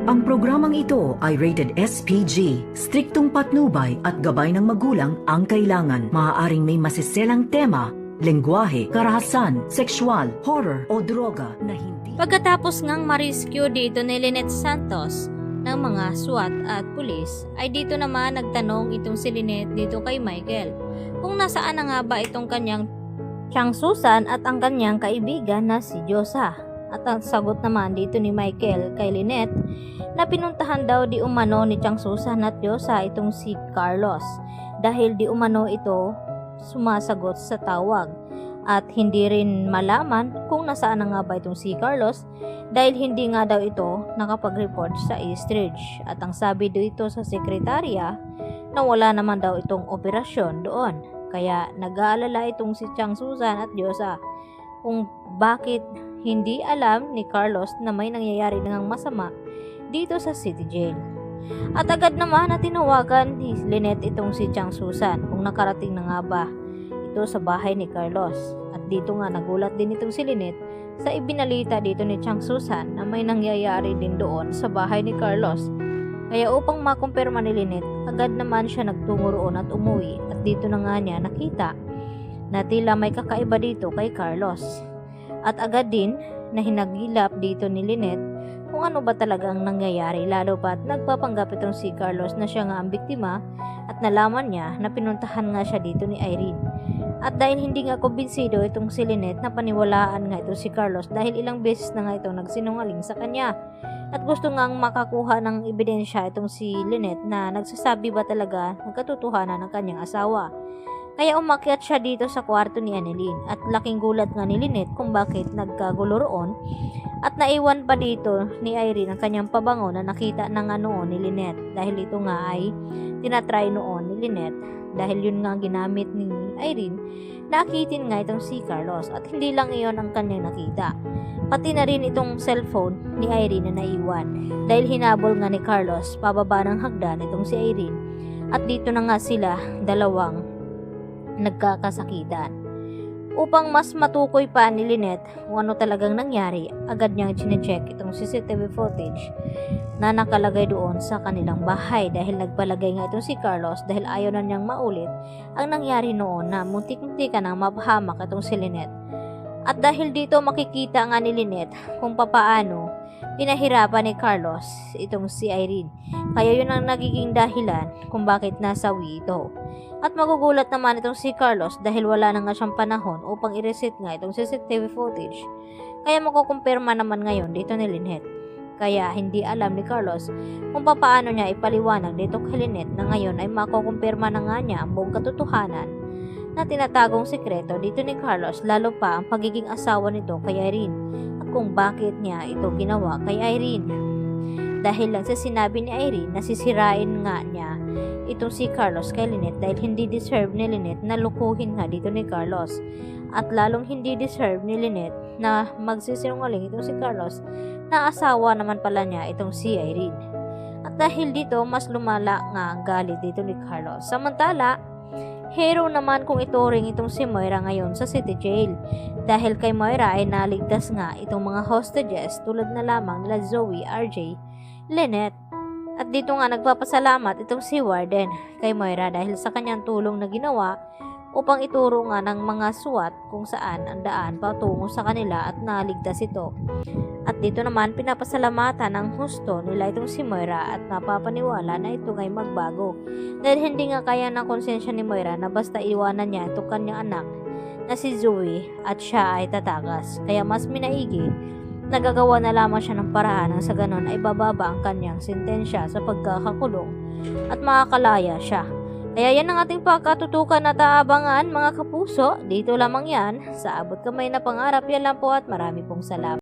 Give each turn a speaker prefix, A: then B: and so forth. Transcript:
A: Ang programang ito ay rated SPG. Striktong patnubay at gabay ng magulang ang kailangan. Maaaring may masiselang tema, lengguwahe, karahasan, sexual, horror o droga na hindi.
B: Pagkatapos ngang ma-rescue dito ni Lynette Santos ng mga SWAT at pulis, ay dito naman nagtanong itong si Lynette dito kay Michael kung nasaan na nga ba itong kanyang Chang Susan at ang kanyang kaibigan na si Diyosa. At ang sagot naman dito ni Michael kay Lynette na pinuntahan daw di umano ni Chang Susan at Diyosa itong si Carlos dahil di umano ito sumasagot sa tawag at hindi rin malaman kung nasaan na nga ba itong si Carlos dahil hindi nga daw ito nakapag-report sa East Ridge at ang sabi dito sa sekretarya na wala naman daw itong operasyon doon kaya nag-aalala itong si Chang Susan at Diyosa kung bakit hindi alam ni Carlos na may nangyayari ngang masama dito sa City Jail. At agad naman na tinawagan ni Lynette itong si Chang Susan kung nakarating na nga ba ito sa bahay ni Carlos. At dito nga nagulat din itong si Lynette sa ibinalita dito ni Chang Susan na may nangyayari din doon sa bahay ni Carlos. Kaya upang makumpirma ni Lynette, agad naman siya nagtungo roon at umuwi at dito na nga niya nakita na tila may kakaiba dito kay Carlos. At agad din na hinagilap dito ni Lynette kung ano ba talagang nangyayari lalo pa't nagpapanggap itong si Carlos na siya nga ang biktima at nalaman niya na pinuntahan nga siya dito ni Irene. At dahil hindi nga kumbinsido itong si Lynette na paniwalaan nga ito si Carlos dahil ilang beses na nga ito nagsinungaling sa kanya at gusto ngang makakuha ng ebidensya itong si Lynette na nagsasabi ba talaga ng katotohanan ng kanyang asawa. Kaya umakyat siya dito sa kwarto ni Annalyn at laking gulat nga ni Lynette kung bakit nagkagulo roon at naiwan pa dito ni Irene ang kanyang pabango na nakita na nga noon ni Lynette dahil ito nga ay tinatry noon ni Lynette dahil yun nga ginamit ni Irene nakitin nga itong si Carlos at hindi lang iyon ang kanyang nakita pati na rin itong cellphone ni Irene na naiwan dahil hinabol nga ni Carlos pababa ng hagdan itong si Irene at dito na nga sila dalawang nagkakasakitan. Upang mas matukoy pa ni Lynette kung ano talagang nangyari, agad niyang chinecheck itong CCTV footage na nakalagay doon sa kanilang bahay dahil nagpalagay nga itong si Carlos dahil ayaw na niyang maulit ang nangyari noon na muntik-muntikan nang mapahamak itong si Lynette. At dahil dito makikita nga ni Lynette kung papaano pinahirapan ni Carlos itong si Irene. Kaya yun ang nagiging dahilan kung bakit nasawi ito. At magugulat naman itong si Carlos dahil wala na nga siyang panahon upang i-reset nga itong CCTV footage. Kaya makukumpirma naman ngayon dito ni Lynette. Kaya hindi alam ni Carlos kung paano niya ipaliwanag dito kay Lynette na ngayon ay makukumpirma na nga niya ang buong katotohanan na tinatagong sekreto dito ni Carlos lalo pa ang pagiging asawa nito kay Irene at kung bakit niya ito ginawa kay Irene. Dahil lang sa sinabi ni Irene na sisirain nga niya itong si Carlos kay Lynette dahil hindi deserve ni Lynette na lukuhin nga dito ni Carlos at lalong hindi deserve ni Lynette na magsisinungaling itong si Carlos na asawa naman pala niya itong si Irene. At dahil dito mas lumala nga ang galit dito ni Carlos. Samantala, hero naman kung ituring itong si Moira ngayon sa City Jail dahil kay Moira ay naligtas nga itong mga hostages tulad na lamang nila Zoe, RJ, Lynette. At dito nga nagpapasalamat itong si Warden kay Moira dahil sa kanyang tulong na ginawa upang ituro nga ng mga SWAT kung saan ang daan patungo sa kanila at naligtas ito. At dito naman pinapasalamatan ng husto nila itong si Moira at napapaniwala na ito ngay magbago dahil hindi nga kaya ng konsensya ni Moira na basta iwanan niya itong kanyang anak na si Zoe at siya ay tatakas. Kaya mas minaigi nagagawa na lamang siya ng paraan nang sa ganon ay bababa ang kanyang sentensya sa pagkakakulong at makakalaya siya. Kaya yan ang ating pagkatutukan at aabangan mga kapuso. Dito lamang yan sa Abot Kamay na Pangarap. Yan lang po at marami pong salamat.